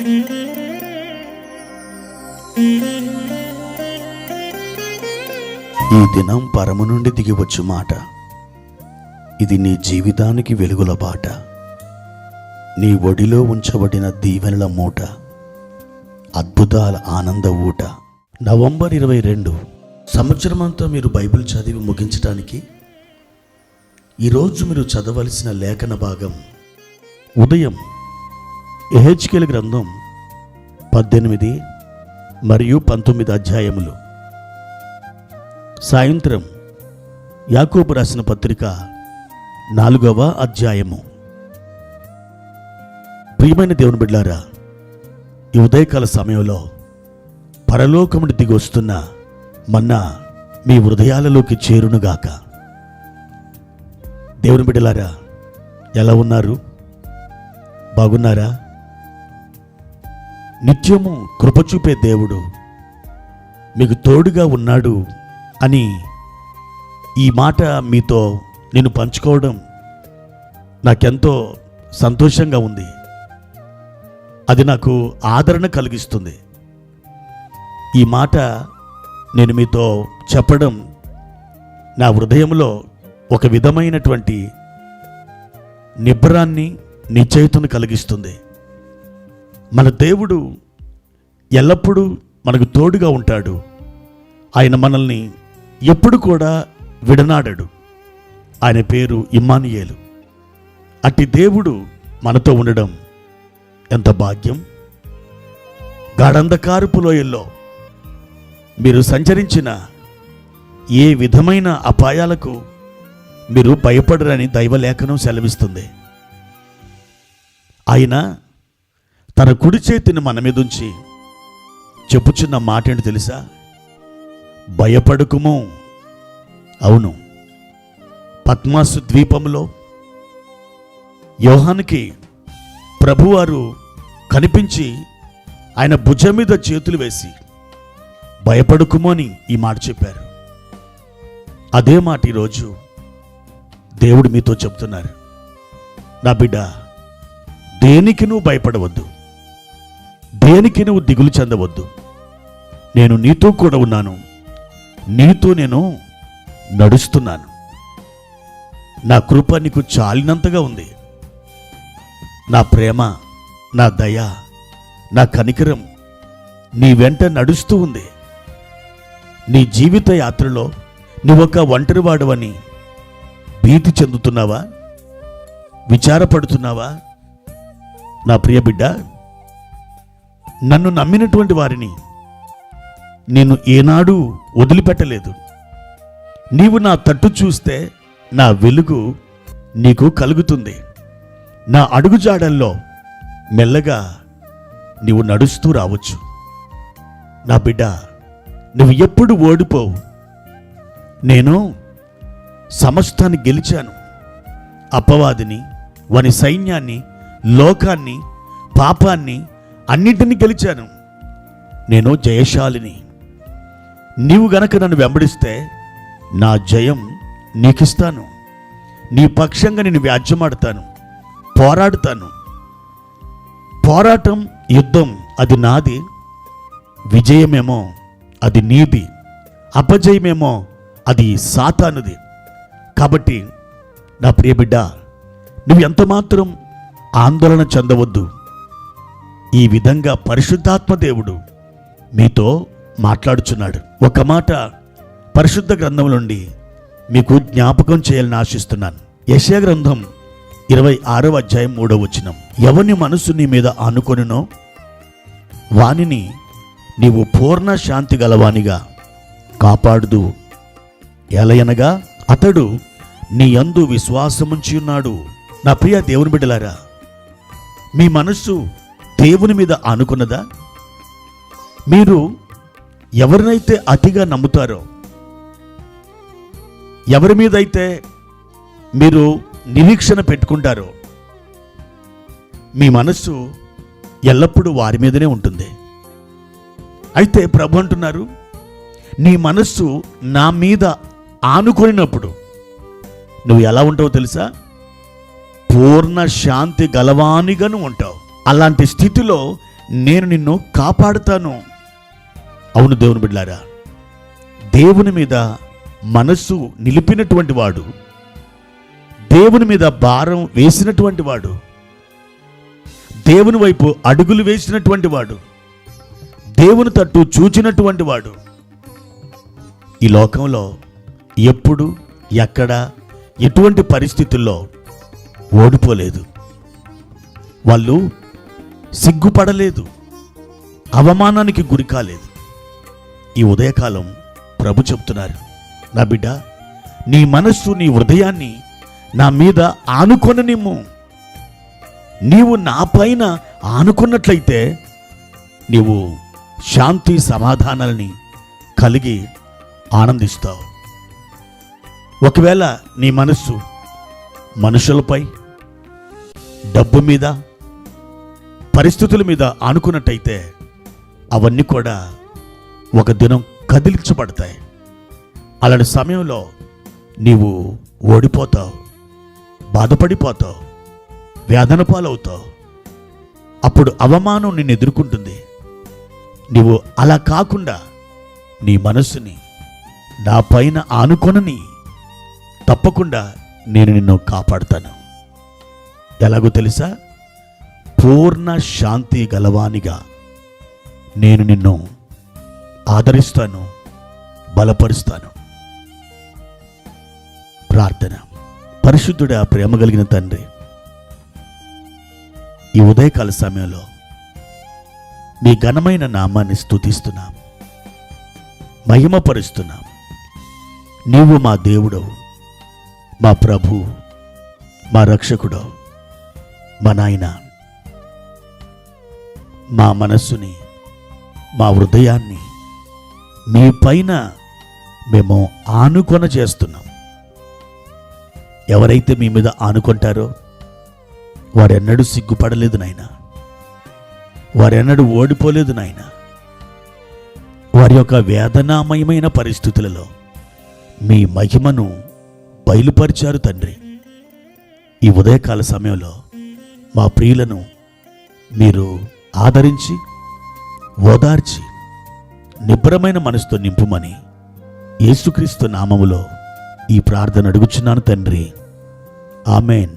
ఈ దినం పరము నుండి దిగివచ్చు మాట. ఇది నీ జీవితానికి వెలుగుల బాట. నీ ఒడిలో ఉంచబడిన దీవెనల మూట, అద్భుతాల ఆనంద ఊట. నవంబర్ 22 సంవత్సరమంతా మీరు బైబిల్ చదివి ముగించడానికి ఈరోజు మీరు చదవలసిన లేఖన భాగం ఉదయం యెహెజ్కేలు గ్రంథం 18 మరియు 19 అధ్యాయములు, సాయంత్రం యాకోబు రాసిన పత్రిక 4వ అధ్యాయము. ప్రియమైన దేవుని బిడ్డలారా, ఈ ఉదయకాల సమయంలో పరలోకముడి దిగి వస్తున్న మన్నా మీ హృదయాలలోకి చేరునుగాక. దేవుని బిడ్డలారా, ఎలా ఉన్నారు? బాగున్నారా? నిత్యము కృప చూపే దేవుడు మీకు తోడుగా ఉన్నాడు అని ఈ మాట మీతో నేను పంచుకోవడం నాకెంతో సంతోషంగా ఉంది. అది నాకు ఆదరణ కలిగిస్తుంది. ఈ మాట నేను మీతో చెప్పడం నా హృదయంలో ఒక విధమైనటువంటి నిబ్బరాన్ని, నిశ్చయితను కలిగిస్తుంది. మన దేవుడు ఎల్లప్పుడూ మనకు తోడుగా ఉంటాడు. ఆయన మనల్ని ఎప్పుడు కూడా విడనాడడు. ఆయన పేరు ఇమ్మానుయేలు. అట్టి దేవుడు మనతో ఉండడం ఎంత భాగ్యం. గాఢంధకారపు లోయల్లో మీరు సంచరించిన ఏ విధమైన అపాయాలకు మీరు భయపడరని దైవలేఖనం సెలవిస్తుంది. ఆయన తన కుడి చేతిని మన మీద ఉంచి చెప్పుచున్న మాట ఏంటి తెలుసా? భయపడకుము. అవును, పద్మాసు ద్వీపంలో యోహానుకి ప్రభువారు కనిపించి ఆయన భుజం మీద చేతులు వేసి భయపడకుము అని ఈ మాట చెప్పారు. అదే మాట ఈరోజు దేవుడు మీతో చెప్తున్నారు. నా బిడ్డ, దేనికి నువ్వు భయపడవద్దు, దేనికి నువ్వు దిగులు చెందవద్దు. నేను నీతో కూడా ఉన్నాను, నీతో నేను నడుస్తున్నాను. నా కృప నీకు చాలినంతగా ఉంది. నా ప్రేమ, నా దయ, నా కనికరం నీ వెంట నడుస్తూ ఉంది. నీ జీవిత యాత్రలో నువ్వొక ఒంటరివాడవని భీతి చెందుతున్నావా? విచారపడుతున్నావా? నా ప్రియ బిడ్డ, నన్ను నమ్మినటువంటి వారిని నేను ఏనాడు వదిలిపెట్టలేదు. నీవు నా తట్టు చూస్తే నా వెలుగు నీకు కలుగుతుంది. నా అడుగుజాడల్లో మెల్లగా నీవు నడుస్తూ రావచ్చు. నా బిడ్డ, నువ్వు ఎప్పుడు ఓడిపోవు. నేను సమస్తాన్ని గెలిచాను. అపవాదిని, వాని సైన్యాన్ని, లోకాన్ని, పాపాన్ని అన్నింటినీ గెలిచాను. నేను జయశాలిని. నీవు గనక నన్ను వెంబడిస్తే నా జయం నీకిస్తాను. నీ పక్షంగా నేను వ్యాజ్యమాడతాను, పోరాడుతాను. పోరాటం, యుద్ధం అది నాది. విజయమేమో అది నీది, అపజయమేమో అది సాతానుది. కాబట్టి నా ప్రియ బిడ్డ, నువ్వు ఎంతమాత్రం ఆందోళన చెందవద్దు. ఈ విధంగా పరిశుద్ధాత్మ దేవుడు మీతో మాట్లాడుచున్నాడు. ఒక మాట పరిశుద్ధ గ్రంథం నుండి మీకు జ్ఞాపకం చేయాలని ఆశిస్తున్నాను. యెషయా గ్రంథం 26వ అధ్యాయం 3వ వచనం. ఎవని మనసు నీ మీద ఆనుకొనునో వానిని నీవు పూర్ణ శాంతి గలవానిగా కాపాడుదు. ఎలయనగా అతడు నీ యందు విశ్వాసముంచి ఉన్నాడు. నా ప్రియ దేవుని బిడ్డలారా, మీ మనస్సు దేవుని మీద ఆనుకున్నదా? మీరు ఎవరినైతే అతిగా నమ్ముతారో, ఎవరి మీదైతే మీరు నిరీక్షణ పెట్టుకుంటారో, మీ మనస్సు ఎల్లప్పుడూ వారి మీదనే ఉంటుంది. అయితే ప్రభు అంటున్నారు, నీ మనస్సు నా మీద ఆనుకొనినప్పుడు నువ్వు ఎలా ఉంటావో తెలుసా? పూర్ణ శాంతి గలవానిగాను ఉంటావు. అలాంటి స్థితిలో నేను నిన్ను కాపాడుతాను. అవును దేవుని బిడ్డలారా, దేవుని మీద మనస్సు నిలిపినటువంటి వాడు, దేవుని మీద భారం వేసినటువంటి వాడు, దేవుని వైపు అడుగులు వేసినటువంటి వాడు, దేవుని తట్టు చూచినటువంటి వాడు ఈ లోకంలో ఎప్పుడు, ఎక్కడ, ఎటువంటి పరిస్థితుల్లో ఓడిపోలేదు. వాళ్ళు సిగ్గుపడలేదు, అవమానానికి గురి కాలేదు. ఈ ఉదయకాలం ప్రభు చెప్తున్నారు, నా బిడ్డ, నీ మనస్సు, నీ హృదయాన్ని నా మీద ఆనుకొననిమ్ము. నీవు నా పైన ఆనుకున్నట్లయితే నీవు శాంతి సమాధానాలని కలిగి ఆనందిస్తావు. ఒకవేళ నీ మనస్సు మనుషులపై, డబ్బు మీద, పరిస్థితుల మీద ఆనుకున్నట్టయితే అవన్నీ కూడా ఒక దినం కదిలించబడతాయి. అలాంటి సమయంలో నీవు ఓడిపోతావు, బాధపడిపోతావు, వేదన పాలవుతావు. అప్పుడు అవమానం నిన్ను ఎదుర్కొంటుంది. నీవు అలా కాకుండా నీ మనస్సుని నా పైన ఆనుకొనని, తప్పకుండా నేను నిన్ను కాపాడుతాను. ఎలాగో తెలుసా? పూర్ణ శాంతి గలవానిగా నేను నిన్ను ఆదరిస్తాను, బలపరుస్తాను. ప్రార్థన. పరిశుద్ధుడా, ప్రేమ కలిగిన తండ్రి, ఈ ఉదయకాల సమయంలో మీ ఘనమైన నామాన్ని స్తుతిస్తున్నాం, మహిమపరుస్తున్నాం. నీవు మా దేవుడవు, మా ప్రభు, మా రక్షకుడవు, మా నాయన. మా మనస్సుని, మా హృదయాన్ని మీ పైన మేము ఆనుకొన చేస్తున్నాం. ఎవరైతే మీ మీద ఆనుకుంటారో వారెన్నడూ సిగ్గుపడలేదు నాయనా, వారెన్నడూ ఓడిపోలేదు నాయనా. వారి యొక్క వేదనామయమైన పరిస్థితులలో మీ మహిమను బయలుపరిచారు తండ్రి. ఈ ఉదయకాల సమయంలో మా ప్రియులను మీరు ఆదరించి, ఓదార్చి, నిబ్బరమైన మనసుతో నింపుమని యేసుక్రీస్తు నామములో ఈ ప్రార్థన అడుగుచున్నాను తండ్రి. ఆమెన్.